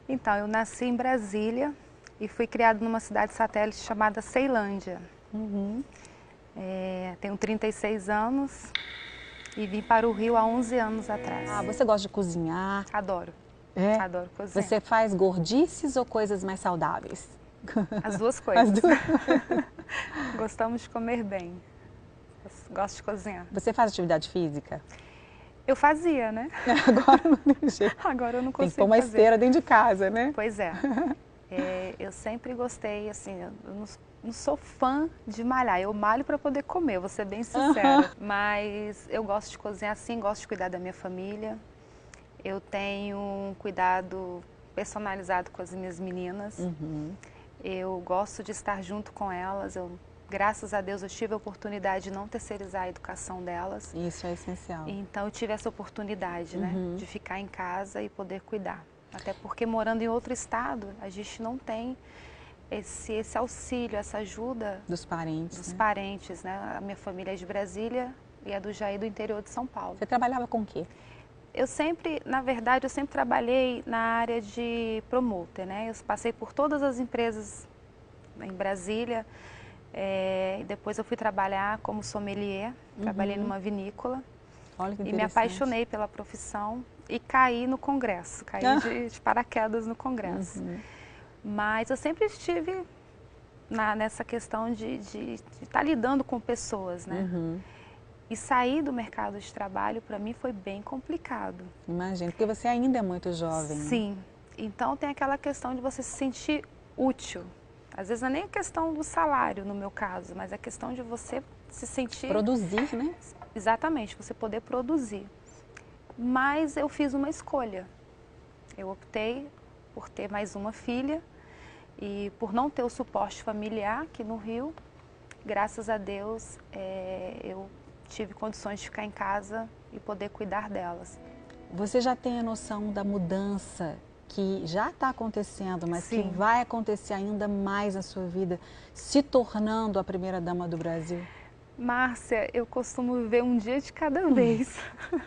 Então, eu nasci em Brasília e fui criada numa cidade satélite chamada Ceilândia. Tenho 36 anos e vim para o Rio há 11 anos atrás. Ah, você gosta de cozinhar? Adoro, É? adoro cozinhar. Você faz gordices ou coisas mais saudáveis? As duas coisas. As duas. Gostamos de comer bem. Gosto de cozinhar. Você faz atividade física? Eu fazia, né? Agora não tem jeito. Agora eu não Tem consigo que pôr uma fazer. esteira dentro de casa, né? Pois é. Eu sempre gostei, assim, eu não sou fã de malhar. Eu malho para poder comer, vou ser bem sincera. Mas eu gosto de cozinhar, sim, gosto de cuidar da minha família. Eu tenho um cuidado personalizado com as minhas meninas. Eu gosto de estar junto com elas. Graças a Deus, eu tive a oportunidade de não terceirizar a educação delas. Isso é essencial. Então, eu tive essa oportunidade, né, de ficar em casa e poder cuidar. Até porque, morando em outro estado, a gente não tem esse auxílio, essa ajuda Dos parentes. dos parentes, né? A minha família é de Brasília e a do Jair do interior de São Paulo. Você trabalhava com o quê? Na verdade, eu sempre trabalhei na área de promoter, né? Eu passei por todas as empresas em Brasília. Depois eu fui trabalhar como sommelier, trabalhei numa vinícola. Olha que E me interessante. apaixonei pela profissão e caí no congresso, caí de paraquedas no congresso. Mas eu sempre estive nessa questão de estar lidando com pessoas, né? E sair do mercado de trabalho, para mim, foi bem complicado. Imagina, porque você ainda é muito jovem. Sim. Então, tem aquela questão de você se sentir útil. Às vezes não é nem a questão do salário, no meu caso, mas a questão de você se sentir... Produzir, né? Exatamente, você poder produzir. Mas eu fiz uma escolha. Eu optei por ter mais uma filha e por não ter o suporte familiar aqui no Rio. Graças a Deus, eu tive condições de ficar em casa e poder cuidar delas. Você já tem a noção da mudança que já está acontecendo, mas Sim. que vai acontecer ainda mais na sua vida, se tornando a primeira-dama do Brasil? Márcia, eu costumo viver um dia de cada vez.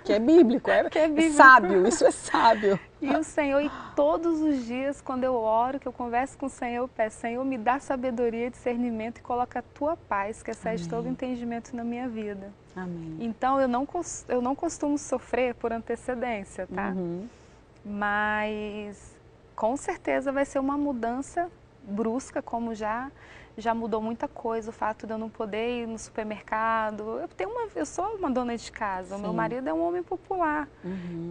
Que é bíblico, Que é bíblico. sábio, isso é sábio. E o Senhor, e todos os dias, quando eu oro, que eu converso com o Senhor, eu peço, Senhor, me dá sabedoria, discernimento e coloca a Tua paz, que excede todo entendimento na minha vida. Amém. Então, eu não costumo sofrer por antecedência, tá? Mas, com certeza, vai ser uma mudança brusca, como já mudou muita coisa, o fato de eu não poder ir no supermercado. Eu sou uma dona de casa, o meu marido é um homem popular,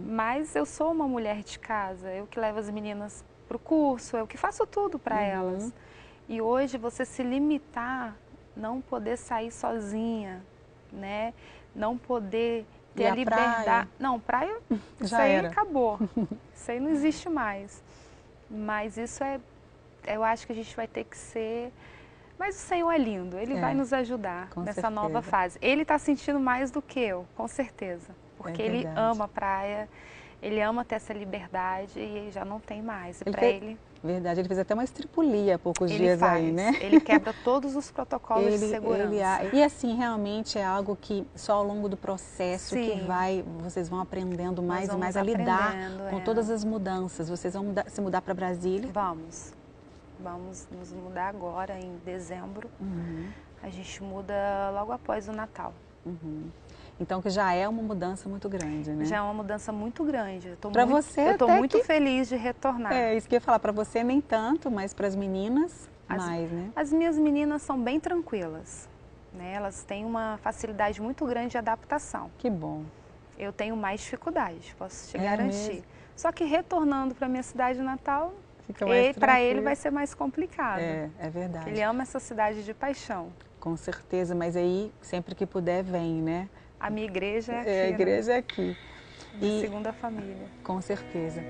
mas eu sou uma mulher de casa, eu que levo as meninas para o curso, eu que faço tudo para elas. E hoje você se limitar, não poder sair sozinha, né? Não poder ter a liberdade. Praia? Não, praia, isso Já aí era. acabou, isso aí não existe mais. Mas isso eu acho que a gente vai ter que ser... Mas o Senhor é lindo, Ele vai nos ajudar nessa nova fase. Ele está sentindo mais do que eu, com certeza. Porque Ele ama a praia, Ele ama ter essa liberdade e já não tem mais. E para Ele... Verdade, ele fez até uma estripulia há poucos dias aí, né? Ele quebra todos os protocolos de segurança. E assim, realmente é algo que só ao longo do processo que vocês vão aprendendo mais e mais a lidar com todas as mudanças. Vocês vão se mudar para Brasília? Vamos nos mudar agora, em dezembro. A gente muda logo após o Natal. Então, que já é uma mudança muito grande, né? Já é uma mudança muito grande. Eu estou muito feliz de retornar. Isso que eu ia falar, para você nem tanto, mas para as meninas mais, né? As minhas meninas são bem tranquilas, né? Elas têm uma facilidade muito grande de adaptação. Que bom. Eu tenho mais dificuldade, posso te garantir. Mesmo? Só que retornando para a minha cidade natal, para ele vai ser mais complicado. É verdade. Ele ama essa cidade de paixão. Com certeza, mas aí sempre que puder vem, né? A minha igreja é aqui. A igreja é aqui. Minha segunda família. Com certeza.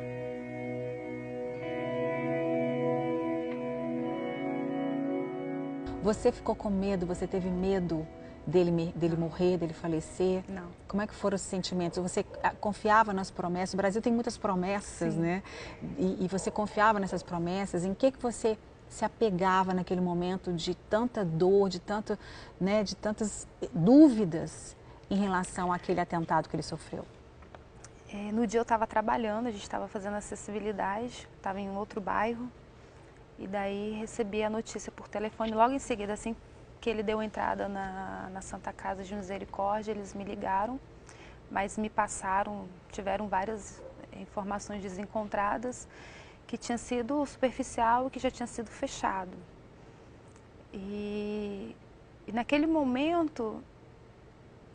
Você ficou com medo, você teve medo dele morrer, dele falecer? Não. Como é que foram os sentimentos? Você confiava nas promessas? O Brasil tem muitas promessas, né? E você confiava nessas promessas? Em que você se apegava naquele momento de tanta dor, de tantas dúvidas em relação àquele atentado que ele sofreu? No dia eu estava trabalhando, a gente estava fazendo acessibilidade, estava em um outro bairro, e daí recebi a notícia por telefone, logo em seguida, assim que ele deu entrada na Santa Casa de Misericórdia, eles me ligaram, mas me passaram, tiveram várias informações desencontradas, que tinha sido superficial e que já tinha sido fechado. E naquele momento,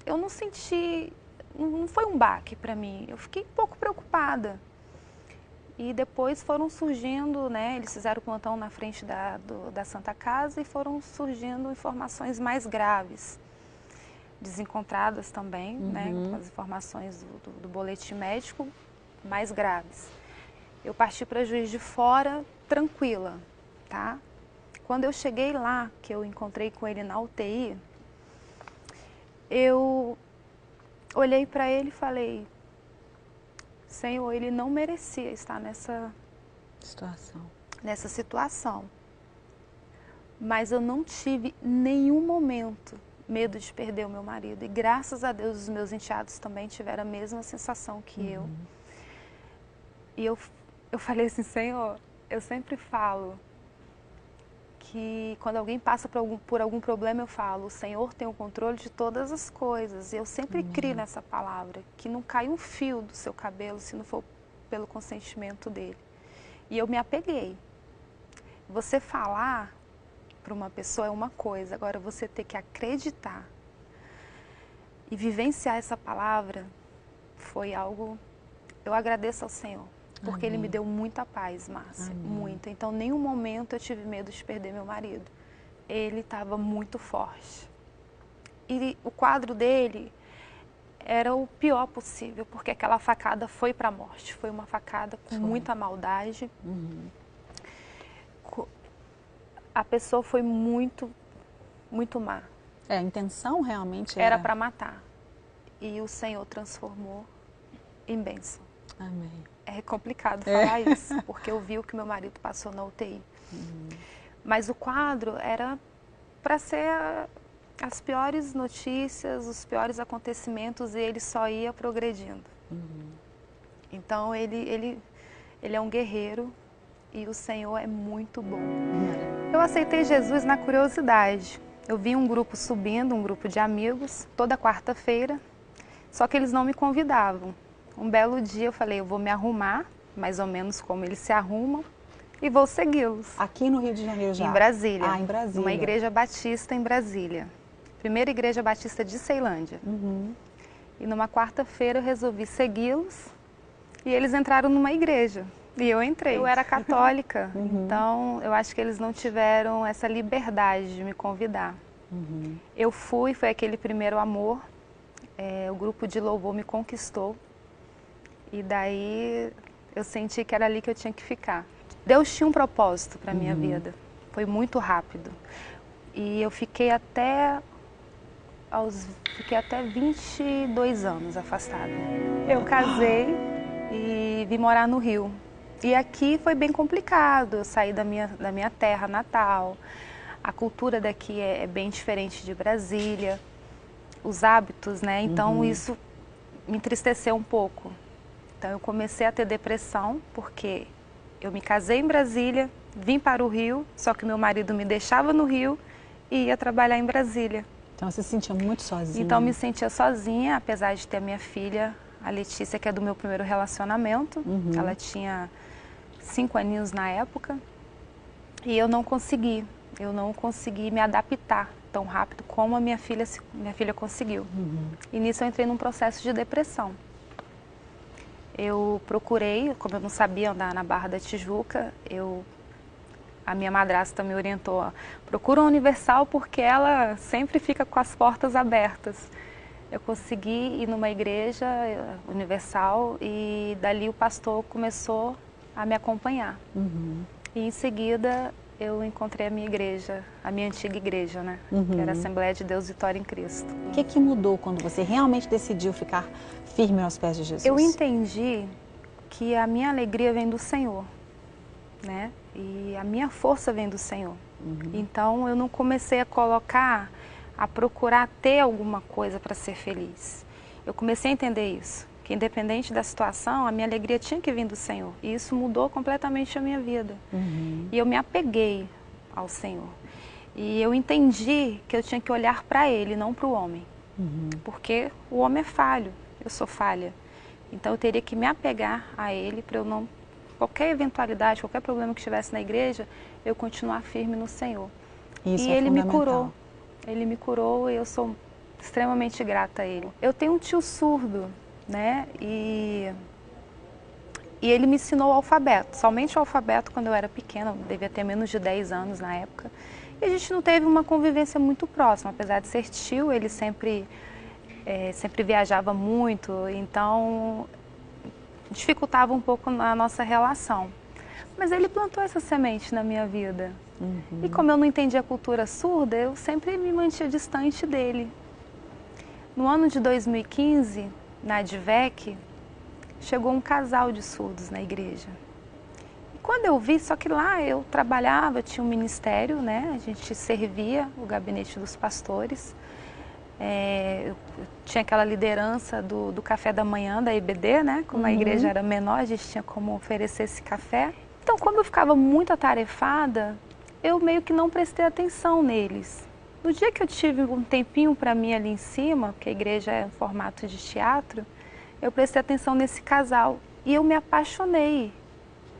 eu não senti, não foi um baque para mim, eu fiquei um pouco preocupada. E depois foram surgindo, né, eles fizeram o plantão na frente da Santa Casa e foram surgindo informações mais graves, desencontradas também, né, com as informações do boletim médico mais graves. Eu parti para Juiz de Fora tranquila, tá? Quando eu cheguei lá, que eu encontrei com ele na UTI, eu olhei para ele e falei, Senhor, ele não merecia estar nessa situação. Mas eu não tive nenhum momento medo de perder o meu marido. E graças a Deus os meus enteados também tiveram a mesma sensação que eu. E eu falei assim, Senhor, eu sempre falo que quando alguém passa por algum problema, eu falo, o Senhor tem o controle de todas as coisas. E eu sempre crio nessa palavra, que não cai um fio do seu cabelo se não for pelo consentimento dele. E eu me apeguei. Você falar para uma pessoa é uma coisa, agora você ter que acreditar e vivenciar essa palavra foi algo... Eu agradeço ao Senhor. Porque Ele me deu muita paz, Márcia, muita. Então, nenhum momento eu tive medo de perder meu marido. Ele estava muito forte. E o quadro dele era o pior possível, porque aquela facada foi para a morte. Foi uma facada com muita maldade. A pessoa foi muito, muito má. A intenção realmente era para matar. E o Senhor transformou em bênção. Amém. É complicado falar isso, porque eu vi o que meu marido passou na UTI. Mas o quadro era para ser as piores notícias, os piores acontecimentos, e ele só ia progredindo. Então, ele é um guerreiro e o Senhor é muito bom. Eu aceitei Jesus na curiosidade. Eu vi um grupo subindo, um grupo de amigos, toda quarta-feira, só que eles não me convidavam. Um belo dia eu falei, eu vou me arrumar, mais ou menos como eles se arrumam, e vou segui-los. Aqui no Rio de Janeiro já? Em Brasília. Em Brasília. Uma igreja batista em Brasília. Primeira igreja batista de Ceilândia. E numa quarta-feira eu resolvi segui-los, e eles entraram numa igreja. E eu entrei. Eu era católica, então eu acho que eles não tiveram essa liberdade de me convidar. Eu fui, foi aquele primeiro amor, o grupo de louvor me conquistou. E daí eu senti que era ali que eu tinha que ficar. Deus tinha um propósito para a minha vida. Foi muito rápido. E eu fiquei até 22 anos afastada. Eu casei e vim morar no Rio. E aqui foi bem complicado. Eu saí da minha terra natal. A cultura daqui é bem diferente de Brasília. Os hábitos, né? Então isso me entristeceu um pouco. Então eu comecei a ter depressão, porque eu me casei em Brasília, vim para o Rio, só que meu marido me deixava no Rio e ia trabalhar em Brasília. Então você se sentia muito sozinha? Então me sentia sozinha, apesar de ter a minha filha, a Letícia, que é do meu primeiro relacionamento. Ela tinha 5 aninhos na época e eu não consegui me adaptar tão rápido como a minha filha conseguiu. E nisso eu entrei num processo de depressão. Eu procurei, como eu não sabia andar na Barra da Tijuca, a minha madrasta me orientou, procura uma Universal porque ela sempre fica com as portas abertas. Eu consegui ir numa igreja universal e dali o pastor começou a me acompanhar. E em seguida eu encontrei a minha igreja, a minha antiga igreja, né? Que era a Assembleia de Deus Vitória em Cristo. O que mudou quando você realmente decidiu ficar firme aos pés de Jesus? Eu entendi que a minha alegria vem do Senhor, né? E a minha força vem do Senhor. Então eu não comecei a procurar ter alguma coisa para ser feliz. Eu comecei a entender isso, que independente da situação, a minha alegria tinha que vir do Senhor. E isso mudou completamente a minha vida. E eu me apeguei ao Senhor. E eu entendi que eu tinha que olhar para Ele, não para o homem. Porque o homem é falho, eu sou falha. Então eu teria que me apegar a Ele para eu não... Qualquer eventualidade, qualquer problema que estivesse na igreja, eu continuar firme no Senhor. Isso e é Ele me fundamental. curou. Ele me curou e eu sou extremamente grata a Ele. Eu tenho um tio surdo, né? E ele me ensinou o alfabeto, somente o alfabeto quando eu era pequena, eu devia ter menos de 10 anos na época. E a gente não teve uma convivência muito próxima, apesar de ser tio, ele sempre viajava muito, então dificultava um pouco a nossa relação. Mas ele plantou essa semente na minha vida. E como eu não entendia a cultura surda, eu sempre me mantinha distante dele. No ano de 2015, na Advec, chegou um casal de surdos na igreja. E quando eu vi, só que lá eu trabalhava, tinha um ministério, né? A gente servia o gabinete dos pastores. Eu tinha aquela liderança do café da manhã da IBD, né? Como a igreja era menor, a gente tinha como oferecer esse café. Então, como eu ficava muito atarefada, eu meio que não prestei atenção neles. No dia que eu tive um tempinho para mim ali em cima, porque a igreja é um formato de teatro, eu prestei atenção nesse casal e eu me apaixonei.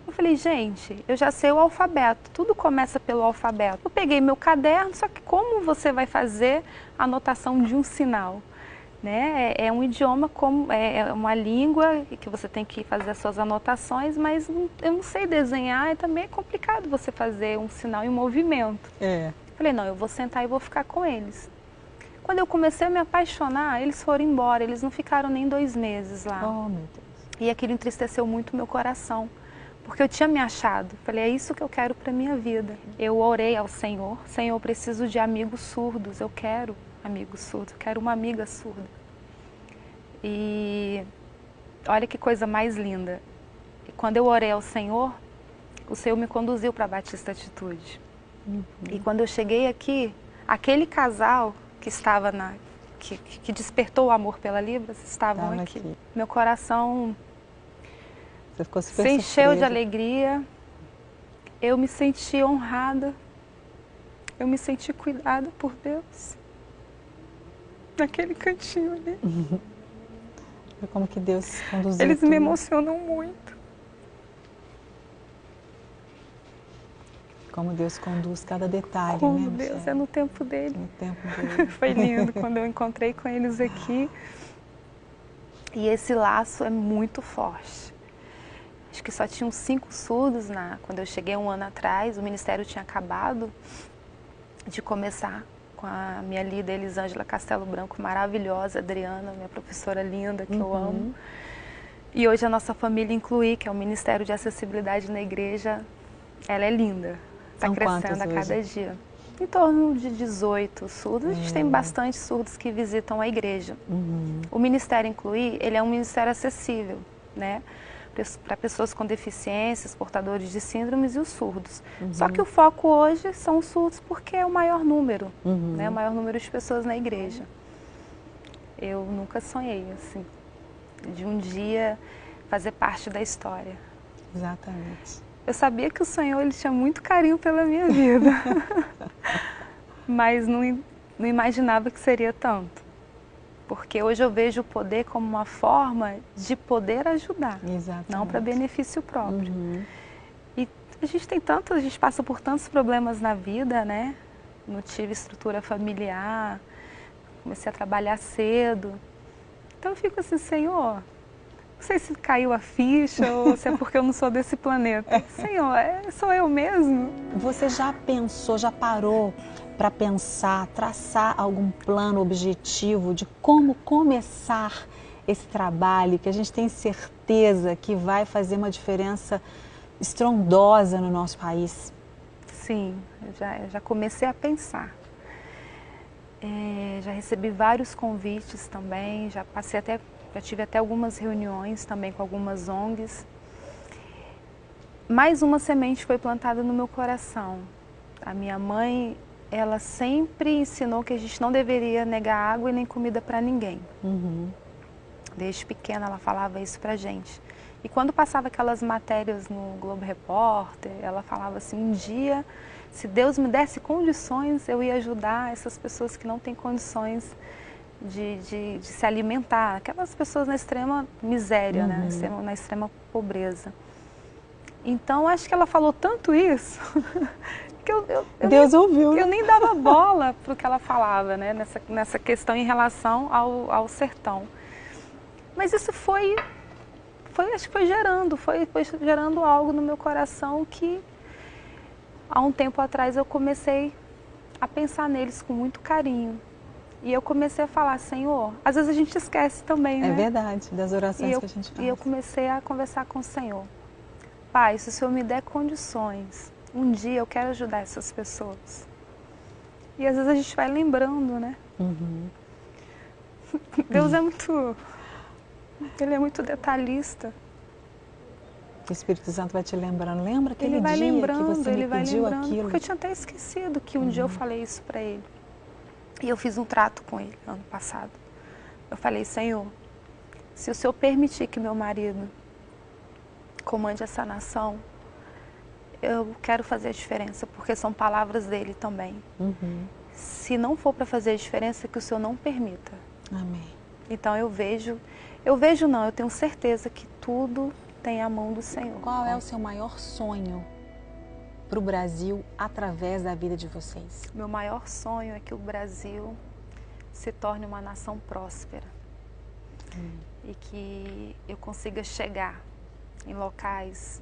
Eu falei, gente, eu já sei o alfabeto, tudo começa pelo alfabeto. Eu peguei meu caderno, só que como você vai fazer a anotação de um sinal? Né? É um idioma, é uma língua que você tem que fazer as suas anotações, mas eu não sei desenhar e também é complicado você fazer um sinal em movimento. Falei, não, eu vou sentar e vou ficar com eles. Quando eu comecei a me apaixonar, eles foram embora, eles não ficaram nem 2 meses lá. Oh, meu Deus. E aquilo entristeceu muito meu coração, porque eu tinha me achado. Falei, é isso que eu quero para minha vida. Eu orei ao Senhor, Senhor, eu preciso de amigos surdos, eu quero amigos surdos, eu quero uma amiga surda. E olha que coisa mais linda. Quando eu orei ao Senhor, o Senhor me conduziu para a Batista Atitude. E quando eu cheguei aqui, aquele casal que estava que despertou o amor pela Libras, estavam aqui. Meu coração Você ficou super se encheu de alegria, eu me senti honrada, eu me senti cuidada por Deus, naquele cantinho ali. Como que Deus conduziu Eles tudo. me emocionam muito. Como Deus conduz cada detalhe, Como né, Deus é no tempo dele. No tempo dele. Foi lindo quando eu encontrei com eles aqui. E esse laço é muito forte. Acho que só tinham 5 surdos quando eu cheguei 1 ano atrás. O ministério tinha acabado de começar com a minha líder Elisângela Castelo Branco, maravilhosa, Adriana, minha professora linda, que eu amo. E hoje a nossa família Incluir, que é o Ministério de Acessibilidade na igreja, ela é linda. Está crescendo a cada dia. Em torno de 18 surdos. A gente tem bastante surdos que visitam a igreja. O Ministério Incluir, ele é um ministério acessível, né? Para pessoas com deficiências, portadores de síndromes e os surdos. Só que o foco hoje são os surdos porque é o maior número, né? O maior número de pessoas na igreja. Eu nunca sonhei, assim, de um dia fazer parte da história. Exatamente. Eu sabia que o Senhor ele tinha muito carinho pela minha vida, mas não imaginava que seria tanto. Porque hoje eu vejo o poder como uma forma de poder ajudar, não para benefício próprio. E a gente passa por tantos problemas na vida, né? Não tive estrutura familiar, comecei a trabalhar cedo. Então eu fico assim, Senhor, não sei se caiu a ficha ou se é porque eu não sou desse planeta. Senhor, sou eu mesmo? Você já pensou, já parou para pensar, traçar algum plano objetivo de como começar esse trabalho que a gente tem certeza que vai fazer uma diferença estrondosa no nosso país? Sim, eu já comecei a pensar. Já recebi vários convites também, já tive até algumas reuniões também com algumas ONGs. Mais uma semente foi plantada no meu coração. A minha mãe, ela sempre ensinou que a gente não deveria negar água e nem comida para ninguém. Desde pequena ela falava isso pra gente. E quando passava aquelas matérias no Globo Repórter, ela falava assim, um dia, se Deus me desse condições, eu ia ajudar essas pessoas que não têm condições de se alimentar. Aquelas pessoas na extrema miséria, né? Na extrema pobreza. Então, acho que ela falou tanto isso, que Deus ouviu, né? eu nem dava bola para o que ela falava, né? Nessa questão em relação ao sertão. Mas isso acho que foi gerando algo no meu coração que há um tempo atrás eu comecei a pensar neles com muito carinho. E eu comecei a falar, Senhor, às vezes a gente esquece também, né? É verdade, das orações que a gente faz. E eu comecei a conversar com o Senhor. Pai, se o Senhor me der condições, um dia eu quero ajudar essas pessoas. E às vezes a gente vai lembrando, né? Deus Ele é muito detalhista. O Espírito Santo vai te lembrando. Lembra aquele Ele vai dia lembrando, que você ele me vai pediu lembrando, aquilo? porque eu tinha até esquecido que um dia eu falei isso para ele. E eu fiz um trato com ele ano passado. Eu falei, Senhor, se o Senhor permitir que meu marido comande essa nação, eu quero fazer a diferença, porque são palavras dele também. Se não for para fazer a diferença, que o Senhor não permita. Amém. Então eu tenho certeza que tudo tem a mão do Senhor. Qual é o seu maior sonho para o Brasil através da vida de vocês? Meu maior sonho é que o Brasil se torne uma nação próspera. E que eu consiga chegar em locais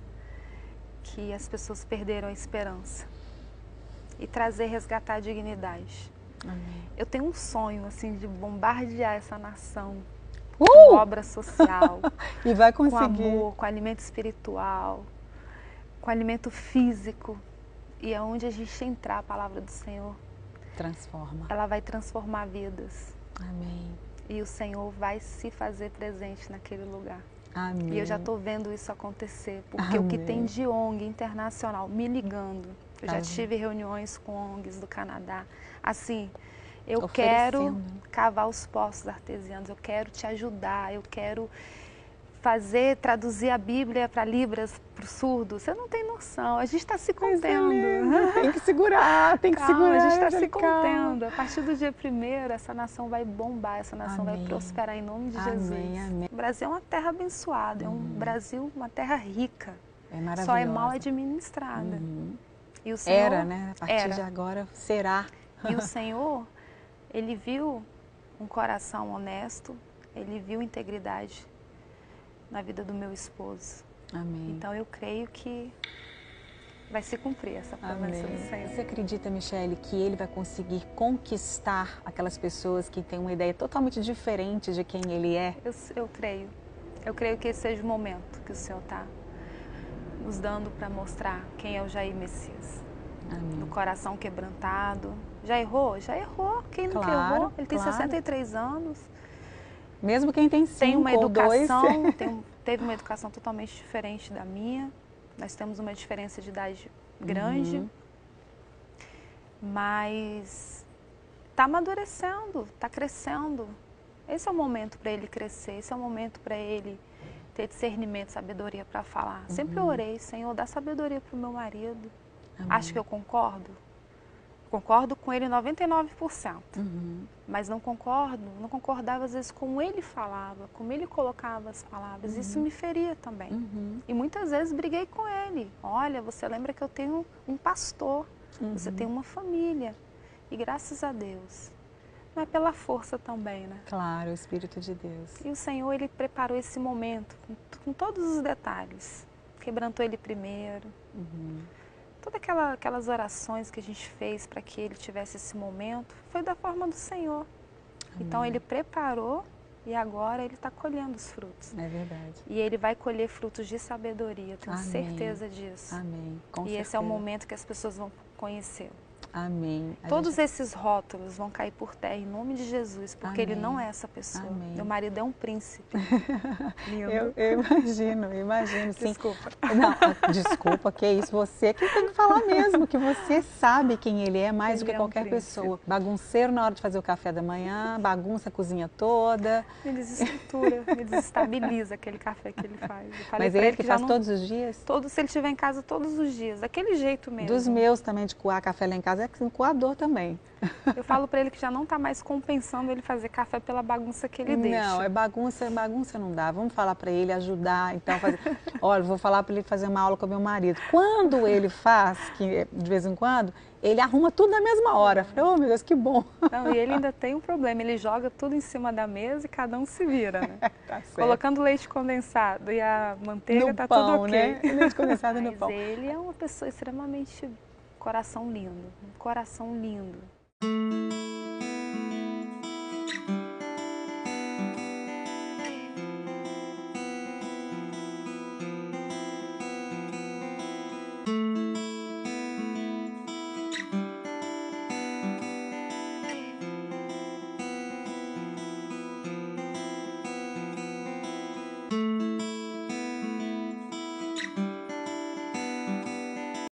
que as pessoas perderam a esperança e resgatar a dignidade. Amém. Eu tenho um sonho assim de bombardear essa nação com obra social, e vai com conseguir. amor, com alimento espiritual, com alimento físico. E aonde a gente entrar a palavra do Senhor, transforma. Ela vai transformar vidas. Amém. E o Senhor vai se fazer presente naquele lugar. Amém. E eu já estou vendo isso acontecer, porque o que tem de ONG internacional me ligando, eu já tive reuniões com ONGs do Canadá, assim, eu quero cavar os poços artesianos, eu quero te ajudar, eu quero traduzir a Bíblia para Libras, para o surdo. Você não tem noção, a gente está se contendo. Tem que segurar, tem que segurar. A gente está se contendo. A partir do dia 1º, essa nação vai bombar, essa nação vai prosperar em nome de Jesus. Amém. O Brasil é uma terra abençoada, é um Brasil, uma terra rica. É maravilhosa. Só é mal administrada. E o Senhor, era, né? A partir de agora será. E o Senhor, Ele viu um coração honesto, Ele viu integridade na vida do meu esposo. Amém. Então eu creio que vai se cumprir essa promessa do Senhor. Você acredita, Michele, que Ele vai conseguir conquistar aquelas pessoas que têm uma ideia totalmente diferente de quem Ele é? Eu creio. Eu creio que esse seja o momento que o Senhor está nos dando para mostrar quem é o Jair Messias. Amém. No coração quebrantado. Já errou? Já errou. Quem nunca errou? Ele tem 63 anos. Mesmo quem tem 5 uma ou 2. Teve uma educação totalmente diferente da minha. Nós temos uma diferença de idade grande. Mas está amadurecendo, está crescendo. Esse é o momento para ele crescer, esse é o momento para ele ter discernimento, sabedoria para falar. Sempre orei, Senhor, dá sabedoria para o meu marido. Amém. Acho que eu concordo. Concordo com ele 99%, mas não concordava às vezes com ele falava, como ele colocava as palavras, isso me feria também. E muitas vezes briguei com ele, olha, você lembra que eu tenho um pastor, você tem uma família, e graças a Deus, não é pela força também, né? Claro, o Espírito de Deus. E o Senhor, Ele preparou esse momento, com todos os detalhes, quebrantou ele primeiro, todas aquelas orações que a gente fez para que ele tivesse esse momento, foi da forma do Senhor. Amém. Então ele preparou e agora ele está colhendo os frutos. É verdade. E ele vai colher frutos de sabedoria, eu tenho certeza disso. Amém. Com e certeza. Esse é o momento que as pessoas vão conhecê-lo. Amém. Todos esses rótulos vão cair por terra em nome de Jesus, porque Amém. ele não é essa pessoa. Amém. Meu marido é um príncipe. Lindo. Eu imagino, sim. Desculpa. Não, desculpa, que é isso, você que tem que falar mesmo, que você sabe quem ele é mais do que Ele é um qualquer príncipe. pessoa. Bagunceiro na hora de fazer o café da manhã, bagunça a cozinha toda. Me desestrutura, me desestabiliza aquele café que ele faz. Eu falei Mas pra é ele que já faz não- todos os dias? Se ele estiver em casa todos os dias, daquele jeito mesmo. Dos meus também, de coar café lá em casa, é um coador também. Eu falo pra ele que já não tá mais compensando ele fazer café pela bagunça que ele deixa. Não, é bagunça não dá. Vamos falar para ele ajudar, então fazer. Olha, vou falar para ele fazer uma aula com meu marido. Quando ele faz, que de vez em quando, ele arruma tudo na mesma hora. Eu falei, oh meu Deus, que bom. Não, e ele ainda tem um problema, ele joga tudo em cima da mesa e cada um se vira, né? Tá certo. Colocando leite condensado e a manteiga No tá pão, tudo ok. né? Leite condensado no Mas pão. ele é uma pessoa extremamente coração lindo, um coração lindo.